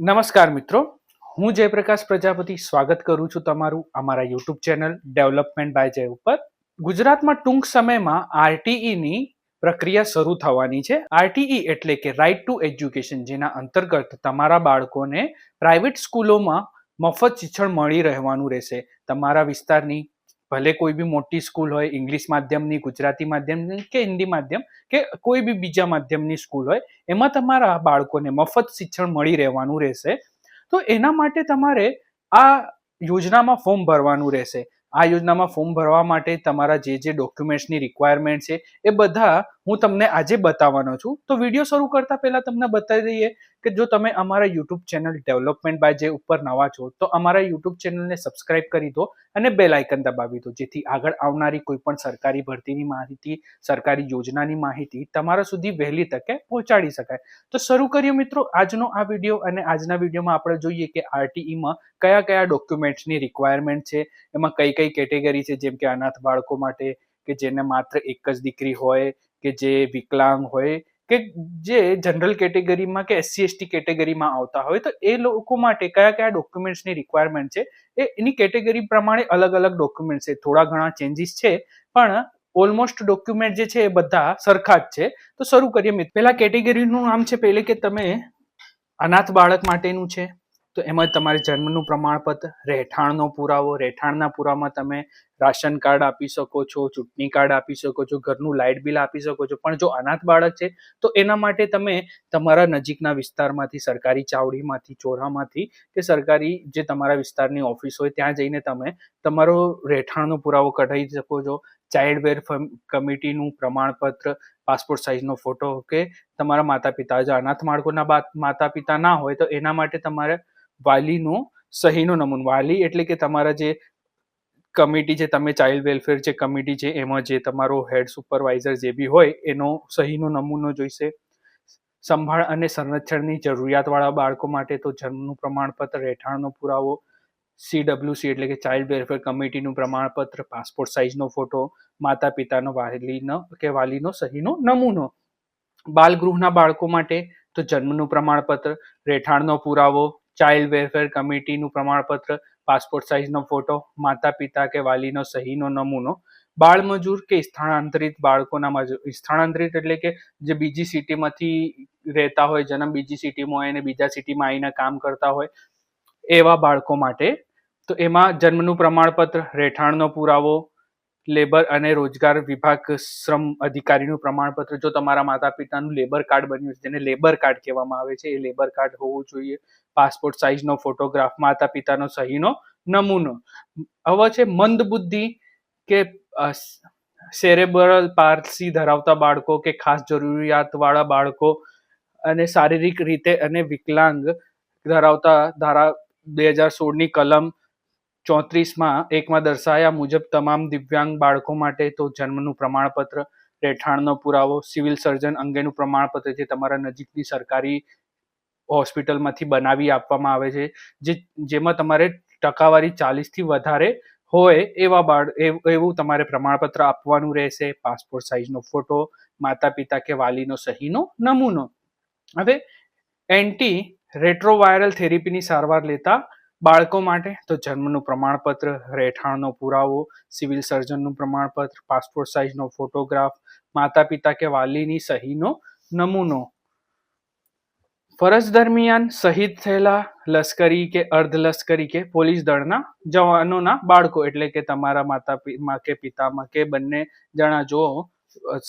નમસ્કાર મિત્રો, હું જયપ્રકાશ પ્રજાપતિ સ્વાગત કરું છું તમારું અમારા યુટ્યુબ ચેનલ ડેવલપમેન્ટ બાય જય ઉપર. ગુજરાતમાં ટૂંક સમયમાં આરટીઈની પ્રક્રિયા શરૂ થવાની છે. આરટીઈ એટલે કે રાઇટ ટુ એજ્યુકેશન, જેના અંતર્ગત તમારા બાળકોને પ્રાઇવેટ સ્કૂલોમાં મફત શિક્ષણ મળી રહેવાનું રહેશે. તમારા વિસ્તારની ભલે કોઈ બી મોટી સ્કૂલ હોય, ઇંગ્લિશ માધ્યમની, ગુજરાતી માધ્યમની કે હિન્દી માધ્યમ કે કોઈ બી બીજા માધ્યમની સ્કૂલ હોય, એમાં તમારા બાળકોને મફત શિક્ષણ મળી રહેવાનું રહેશે. તો એના માટે તમારે આ યોજનામાં ફોર્મ ભરવાનું રહેશે. આ યોજનામાં ફોર્મ ભરવા માટે તમારા જે ડોક્યુમેન્ટ્સની રિક્વાયરમેન્ટ છે એ બધા હું તમને આજે બતાવવાનો છું. તો વિડીયો શરૂ કરતા પહેલા તમને બતાવી દઈએ કે જો તમે અમારા યુટ્યુબ ચેનલ ડેવલપમેન્ટ બાય જે ઉપર નવા છો તો અમારા યુટ્યુબ ચેનલને સબસ્ક્રાઇબ કરી દો અને બેલ આઇકન દબાવી દો, જેથી આગળ આવનારી કોઈ પણ સરકારી ભરતીની માહિતી, સરકારી યોજનાની માહિતી તમારા સુધી વહેલી તકે પહોંચાડી શકાય. તો શરૂ કરીએ મિત્રો આજનો આ વિડીયો. અને આજના વિડીયોમાં આપણે જોઈએ કે આરટીઈમાં કયા કયા ડોક્યુમેન્ટ્સની રિક્વાયરમેન્ટ છે, એમાં કઈ કઈ કેટેગરી છે, જેમ કે અનાથ બાળકો માટે, કે જેને માત્ર એક જ દીકરી હોય, કે જે વિકલાંગ હોય, કે જે જનરલ કેટેગરીમાં કે એસસી એસટી કેટેગરીમાં આવતા હોય, તો એ લોકો માટે કયા કયા ડોક્યુમેન્ટ્સની રિક્વાયરમેન્ટ છે એ એની કેટેગરી પ્રમાણે અલગ અલગ ડોક્યુમેન્ટ છે. થોડા ઘણા ચેન્જીસ છે પણ ઓલમોસ્ટ ડોક્યુમેન્ટ જે છે એ બધા સરખા જ છે. તો શરૂ કરીએ મિત્રો. પહેલા કેટેગરીનું નામ છે પહેલે કે તમે અનાથ બાળક માટેનું છે. તો એમાં તમારે જન્મનું પ્રમાણપત્ર, રહેઠાણનો પુરાવો, રહેઠાણના પુરાવામાં તમે રાશન કાર્ડ આપી શકો છો, ચૂંટણી કાર્ડ આપી શકો છો, ઘરનું લાઇટ બિલ આપી શકો છો. પણ જો અનાથ બાળક છે તો એના માટે તમે તમારા નજીકના વિસ્તારમાંથી, સરકારી ચાવડીમાંથી, ચોરામાંથી કે સરકારી જે તમારા વિસ્તારની ઓફિસ હોય ત્યાં જઈને તમે તમારો રહેઠાણનો પુરાવો કઢાવી શકો છો. ચાઇલ્ડ વેલફેર કમિટીનું પ્રમાણપત્ર, પાસપોર્ટ સાઇઝનો ફોટો, કે તમારા માતા પિતા, જો અનાથ બાળકોના માતા પિતા ના હોય તો એના માટે તમારે વાલીનો સહીનો નમૂનો, વાલી એટલે કે તમારા જે કમિટી છે, તમે ચાઇલ્ડ વેલફેર જે કમિટી છે એમાં જે તમારો હેડ સુપરવાઇઝર જે બી હોય એનો સહીનો નમૂનો જોઈશે. સંભાળ અને સંરક્ષણની જરૂરિયાતવાળા બાળકો માટે તો જન્મનું પ્રમાણપત્ર, રહેઠાણનો પુરાવો, CWC એટલે કે ચાઇલ્ડ વેલફેર કમિટીનું પ્રમાણપત્ર, પાસપોર્ટ સાઇઝનો ફોટો, માતા પિતાનો વાલીનો સહીનો નમૂનો. બાલગૃહના બાળકો માટે તો જન્મનું પ્રમાણપત્ર, રહેઠાણનો પુરાવો, ચાઇલ્ડ વેલફેર કમિટીનું પ્રમાણપત્ર, પાસપોર્ટ સાઇઝનો ફોટો, માતા પિતા કે વાલીનો સહીનો નમૂનો. બાળ મજૂર કે સ્થળાંતરિત બાળકોના સ્થળાંતરિત એટલે કે જે બીજી સિટીમાંથી રહેતા હોય, જન્મ બીજી સિટીમાં હોય અને બીજા સિટીમાં આવીને કામ કરતા હોય એવા બાળકો માટે તો એમાં જન્મનું પ્રમાણપત્ર, રહેઠાણનો પુરાવો, લેબર અને રોજગાર વિભાગ શ્રમ અધિકારીનું પ્રમાણપત્ર. જો તમારા માતા પિતાનું લેબર કાર્ડ બન્યું છે, જેને લેબર કાર્ડ કહેવામાં આવે છે, એ લેબર કાર્ડ હોવું જોઈએ. પાસપોર્ટ સાઇઝનો ફોટોગ્રાફ, માતા પિતાનો સહીનો નમૂનો. હવે છે મંદ બુદ્ધિ કે સેરેબ્રલ પાલ્સી ધરાવતા બાળકો કે ખાસ જરૂરિયાતવાળા બાળકો અને શારીરિક રીતે અને વિકલાંગ ધરાવતા ધારા 2016ની કલમ 34માં દર્શાવ્યા મુજબ તમામ દિવ્યાંગ બાળકો માટે તો જન્મનું પ્રમાણપત્ર, રહેઠાણનો પુરાવો, સિવિલ સર્જન અંગેનું પ્રમાણપત્ર જે તમારા નજીકની સરકારી હોસ્પિટલમાંથી બનાવી આપવામાં આવે છે, જેમાં તમારે ટકાવારી 40થી વધારે હોય એવું તમારે પ્રમાણપત્ર આપવાનું રહેશે. પાસપોર્ટ સાઇઝનો ફોટો, માતા પિતા કે વાલીનો સહીનો નમૂનો. હવે એન્ટી રેટ્રોવાયરલ થેરેપીની સારવાર લેતા બાળકો માટે તો જન્મનું પ્રમાણપત્ર, રહેઠાણનો પુરાવો, સિવિલ સર્જનનું પ્રમાણપત્ર, પાસપોર્ટ સાઇઝનો ફોટોગ્રાફ, માતા પિતા કે વાલીની સહીનો નમૂનો. ફરજ દરમિયાન શહીદ થયેલા લશ્કરી કે અર્ધલશ્કરી કે પોલીસ દળના જવાનોના બાળકો એટલે કે તમારા માતા કે પિતામાં કે બંને જણા જો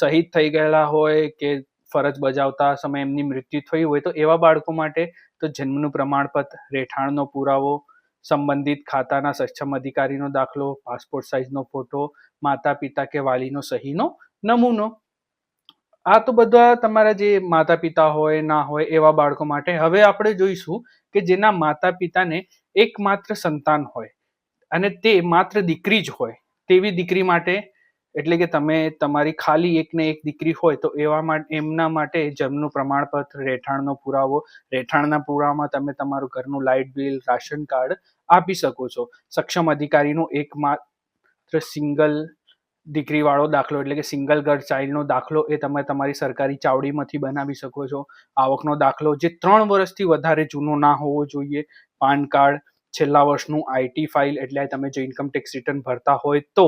શહીદ થઈ ગયેલા હોય કે ફરજ બજાવતા સમયે એમની મૃત્યુ થયું હોય તો એવા બાળકો માટે તો જન્મનું પ્રમાણપત્ર, રહેઠાણનો પુરાવો, સંબંધિત ખાતાના સક્ષમ અધિકારીનો દાખલો, પાસપોર્ટ સાઇઝનો ફોટો, માતા પિતા કે વાલીનો સહીનો નમૂનો. આ તો બધા તમારા જે માતા પિતા હોય ના હોય એવા બાળકો માટે. હવે આપણે જોઈશું કે જેના માતા પિતાને એકમાત્ર સંતાન હોય અને તે માત્ર દીકરી જ હોય તેવી દીકરી માટે, એટલે કે તમારી ખાલી એકને એક દીકરી હોય તો એમના માટે જન્મનું પ્રમાણપત્ર, રહેઠાણનો પુરાવો, રહેઠાણના પુરાવામાં તમે તમારું ઘરનું લાઇટ બિલ, રાશન કાર્ડ આપી શકો છો. સક્ષમ અધિકારીનું એકમાત્ર સિંગલ દીકરીવાળો દાખલો એટલે કે સિંગલ ગર્લ ચાઇલ્ડનો દાખલો એ તમે તમારી સરકારી ચાવડીમાંથી બનાવી શકો છો. આવકનો દાખલો જે 3 વર્ષથી વધારે જૂનો ના હોવો જોઈએ. પાન કાર્ડ, છેલ્લા વર્ષનું આઈટી ફાઇલ એટલે તમે જો ઇન્કમ ટેક્સ રિટર્ન ભરતા હોય તો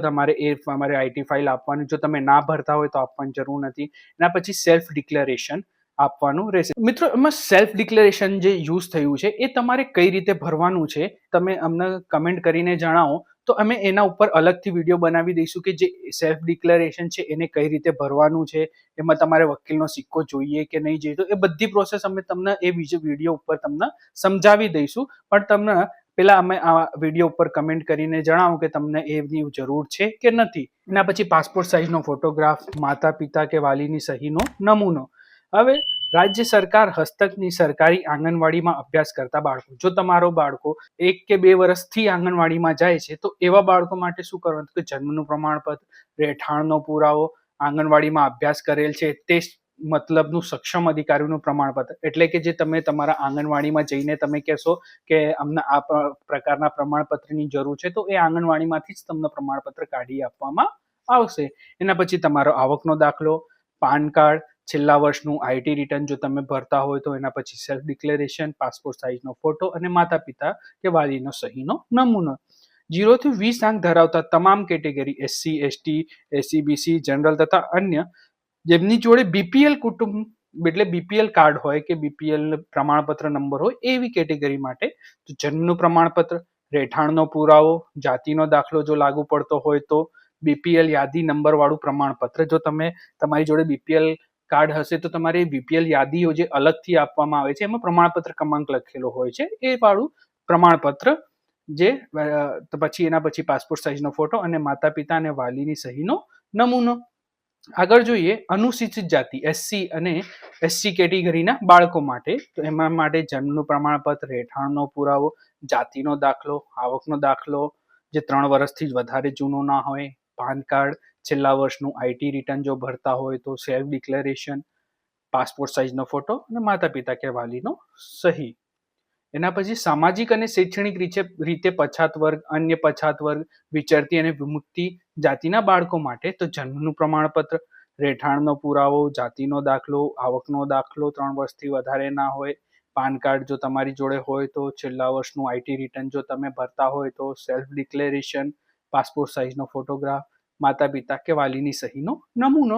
તમારે આઈટી ફાઇલ આપવાની. જો તમે ના ભરતા હોય તો આપવાની જરૂર નથી. એના પછી સેલ્ફ ડિક્લેરેશન આપવાનું રહેશે. મિત્રો, એમાં સેલ્ફ ડિક્લેરેશન જે યુઝ થયું છે એ તમારે કઈ રીતે ભરવાનું છે તમે અમને કમેન્ટ કરીને જણાવો, તો અમે એના ઉપર અલગથી વિડીયો બનાવી દઈશું કે જે સેલ્ફ ડિક્લેરેશન છે એને કઈ રીતે ભરવાનું છે, એમાં તમારે વકીલનો સિક્કો જોઈએ કે નહીં જોઈએ, તો એ બધી પ્રોસેસ અમે તમને એ વિડીયો ઉપર તમને સમજાવી દઈશું. પણ તમને પેલા અમે આ વિડીયો ઉપર કમેન્ટ કરીને જણાવો કે તમને એની જરૂર છે કે નથી. એના પછી પાસપોર્ટ સાઇઝનો ફોટોગ્રાફ, માતા પિતા કે વાલીની સહીનો નમૂનો. હવે રાજ્ય સરકાર હસ્તકની સરકારી આંગણવાડીમાં અભ્યાસ કરતા બાળકો, જો તમારો બાળકો 1 કે 2 વર્ષથી આંગણવાડીમાં જાય છે તો એવા બાળકો માટે શું કરવાનું કે જન્મનું પ્રમાણપત્ર, રહેઠાણનો પુરાવો, આંગણવાડીમાં અભ્યાસ કરેલ છે તે મતલબનું સક્ષમ અધિકારીનું પ્રમાણપત્ર, એટલે કે જે તમે તમારા આંગણવાડીમાં જઈને તમે કહેશો કે અમને આ પ્રકારના પ્રમાણપત્રની જરૂર છે તો એ આંગણવાડીમાંથી જ તમને પ્રમાણપત્ર કાઢી આપવામાં આવશે. એના પછી તમારો આવકનો દાખલો, પાન કાર્ડ, છેલ્લા વર્ષનું આઈટી રિટર્ન જો તમે ભરતા હોય તો એના પછી સેલ્ફ ડિક્લેરેશન, પાસપોર્ટ સાઇઝનો ફોટો અને માતા પિતા કે વાલીનો સહીનો નમૂનો. 0 થી 20 અંક ધરાવતા તમામ category SC, ST, SCBC, general તથા અન્ય જેમની જોડે બીપીએલ કુટુંબ એટલે બીપીએલ કાર્ડ હોય કે બીપીએલ પ્રમાણપત્ર નંબર હોય એવી કેટેગરી માટે જન્મનું પ્રમાણપત્ર, રહેઠાણનો પુરાવો, જાતિનો દાખલો જો લાગુ પડતો હોય તો, બીપીએલ યાદી નંબર વાળું પ્રમાણપત્ર, જો તમે તમારી જોડે બીપીએલ કાર્ડ હશે તો તમારે બીપીએલ યાદીઓ જે અલગથી આપવામાં આવે છે એમાં પ્રમાણપત્ર ક્રમાંક લખેલો હોય છે એ વાળું પ્રમાણપત્ર જે પછી એના પછી પાસપોર્ટ સાઇઝનો ફોટો અને માતા પિતા અને વાલીની સહીનો નમૂનો. આગળ જોઈએ અનુસૂચિત જાતિ SC અને SC કેટેગરીના બાળકો માટે, તો એમાં માટે જન્મનું પ્રમાણપત્ર, રહેઠાણનો પુરાવો, જાતિનો દાખલો, આવકનો દાખલો જે 3 વર્ષથી જ વધારે જૂનો ના હોય, પાન કાર્ડ, છેલ્લા વર્ષનું આઈટી રિટર્ન જો ભરતા હોય તો સેલ્ફ ડિક્લેરેશન, પાસપોર્ટ સાઇઝનો ફોટો અને માતા પિતા કે વાલીનો સહી. એના પછી સામાજિક અને શૈક્ષણિક રીતે પછાત વર્ગ, અન્ય પછાત વર્ગ, વિચરતી અને વિમુક્તિ જાતિના બાળકો માટે તો જન્મનું પ્રમાણપત્ર, રહેઠાણનો પુરાવો, જાતિનો દાખલો, આવકનો દાખલો 3 વર્ષથી વધારે ના હોય, પાન કાર્ડ જો તમારી જોડે હોય તો, છેલ્લા વર્ષનું આઈટી રિટર્ન જો તમે ભરતા હોય તો સેલ્ફ ડિક્લેરેશન, પાસપોર્ટ સાઇઝનો ફોટોગ્રાફ, માતા પિતા કે વાલીની સહીનો નમૂનો.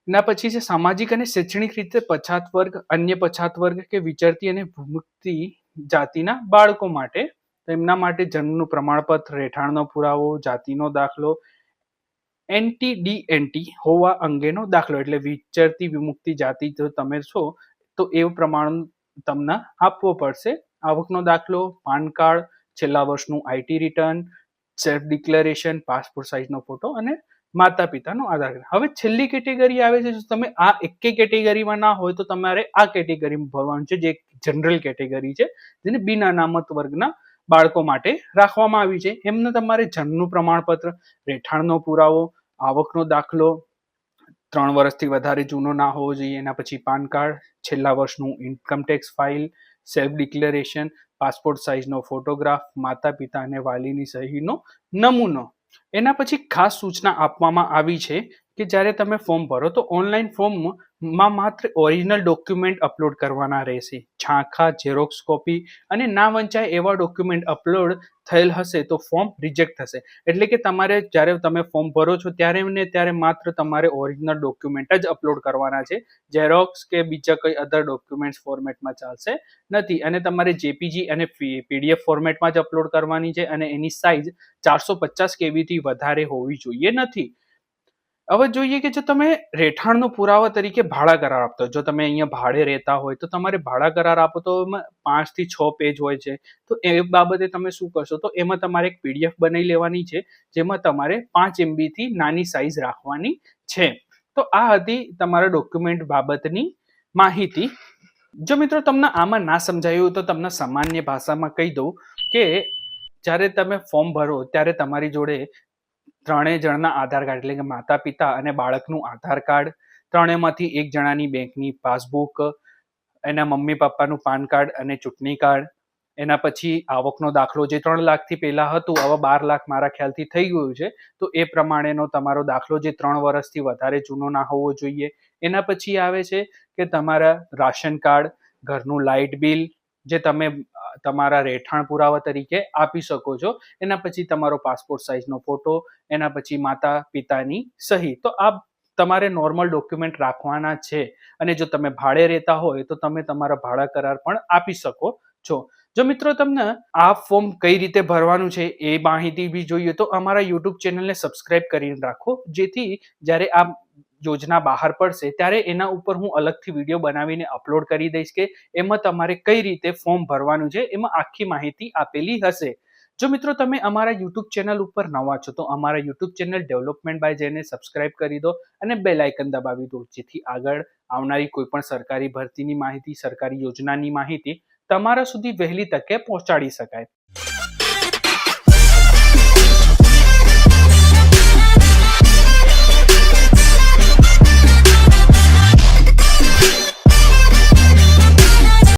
એના પછી છે સામાજિક અને શૈક્ષણિક રીતે પછાત વર્ગ, અન્ય પછાત વર્ગ કે વિચરતી અને વિમુક્તિ જાતિના બાળકો માટે, તો એમના માટે જન્મનું પ્રમાણપત્ર, રહેઠાણનો પુરાવો, જાતિનો દાખલો, NTDNT હોવા અંગેનો દાખલો, એટલે વિચરતી વિમુક્તિ જાતિ જો તમે છો તો એ પ્રમાણ તમને આપવો પડશે. આવકનો દાખલો, પાન કાર્ડ, છેલ્લા વર્ષનું IT return, self declaration, passport સાઇઝનો ફોટો અને માતા પિતાનો આધાર કાર્ડ. હવે છેલ્લી કેટેગરી આવે છે, જો તમે આ એકે કેટેગરીમાં ના હોય તો તમારે આ કેટેગરીમાં ભરવાનું છે જે જનરલ કેટેગરી છે, જેને બિન અનામત વર્ગના બાળકો માટે રાખવામાં આવી છે. એમને તમારે જન્મનું પ્રમાણપત્ર, રહેઠાણનો પુરાવો, આવકનો દાખલો 3 વર્ષથી વધારે જૂનો ના હોવો જોઈએ, એના પછી પાન કાર્ડ, છેલ્લા વર્ષનું income tax file, self declaration, passport સાઇઝનો ફોટોગ્રાફ, માતા પિતા અને વાલીની સહીનો નમૂનો. એના પછી ખાસ સૂચના આપવામાં આવી છે કે જ્યારે તમે ફોર્મ ભરો તો ઓનલાઈન ફોર્મમાં માત્ર ઓરિજિનલ ડોક્યુમેન્ટ અપલોડ કરવાના રહેશે. ઝાંખા, ઝેરોક્સ કોપી અને ના વંચાય એવા ડોક્યુમેન્ટ અપલોડ થયેલ હશે તો ફોર્મ રિજેક્ટ થશે. એટલે કે તમારે જ્યારે તમે ફોર્મ ભરો છો ત્યારે ને ત્યારે માત્ર તમારે ઓરિજિનલ ડોક્યુમેન્ટ જ અપલોડ કરવાના છે. ઝેરોક્સ કે બીજા કોઈ અધર ડોક્યુમેન્ટ્સ ફોર્મેટમાં ચાલશે નથી. અને તમારે જેપીજી અને પીડીએફ ફોર્મેટમાં જ અપલોડ કરવાની છે અને એની સાઇઝ 450 KB થી વધારે હોવી જોઈએ નથી. હવે જોઈએ કે જો તમે રહેઠાણનો પુરાવા તરીકે ભાડા કરાર આપતો હોય, જો તમે અહીંયા ભાડે રહેતા હોય તો તમારે ભાડા કરાર આપો તો 5 થી 6 પેજ હોય છે. તો એ બાબતે તમે શું કરશો તો એમાં તમારે એક PDF બનાવી લેવાની છે જેમાં તમારે 5 MB થી નાની સાઇઝ રાખવાની છે. તો આ હતી તમારા ડોક્યુમેન્ટ બાબતની માહિતી. જો મિત્રો તમને આમાં ના સમજાયું તો તમને સામાન્ય ભાષામાં કહી દઉં કે જ્યારે તમે ફોર્મ ભરો ત્યારે તમારી જોડે 3 જણના આધાર કાર્ડ એટલે કે માતા પિતા અને બાળકનું આધાર કાર્ડ, 3માંથી 1 જણાની બેંકની પાસબુક, એના મમ્મી પપ્પાનું પાન કાર્ડ અને ચૂંટણી કાર્ડ, એના પછી આવકનો દાખલો જે 3 લાખથી પહેલા હતું હવે 12 લાખ મારા ખ્યાલથી થઈ ગયું છે, તો એ પ્રમાણેનો તમારો દાખલો જે 3 વર્ષથી વધારે જૂનો ના હોવો જોઈએ. એના પછી આવે છે કે તમારા રાશન કાર્ડ, ઘરનું લાઇટ બિલ જે તમે તમારા રહેઠાણ પુરાવા તરીકે આપી શકો છો. એના પછી તમારો પાસપોર્ટ સાઇઝનો ફોટો, એના પછી માતા પિતાની સહી. તો આ તમારે નોર્મલ ડોક્યુમેન્ટ રાખવાના છે. અને જો તમે ભાડે રહેતા હોય તો તમે તમારા ભાડા કરાર પણ આપી શકો છો. જો મિત્રો તમને આ ફોર્મ કઈ રીતે ભરવાનું છે એ માહિતી બી જોઈએ તો અમારા યુટ્યુબ ચેનલને સબસ્ક્રાઇબ કરીને રાખો, જેથી જ્યારે આ યોજના બહાર પડશે ત્યારે એના ઉપર હું અલગથી વિડીયો બનાવીને અપલોડ કરી દઈશ કે એમાં તમારે કઈ રીતે ફોર્મ ભરવાનું છે, એમાં આખી માહિતી આપેલી હશે. જો મિત્રો તમે અમારા યુટ્યુબ ચેનલ ઉપર નવા છો તો અમારા યુટ્યુબ ચેનલ ડેવલપમેન્ટ બાય જેને સબસ્ક્રાઇબ કરી દો અને બેલ આઇકન દબાવી દો, જેથી આગળ આવનારી કોઈ પણ સરકારી ભરતીની માહિતી, સરકારી યોજનાની માહિતી તમારા સુધી વહેલી તકે પહોંચાડી શકાય.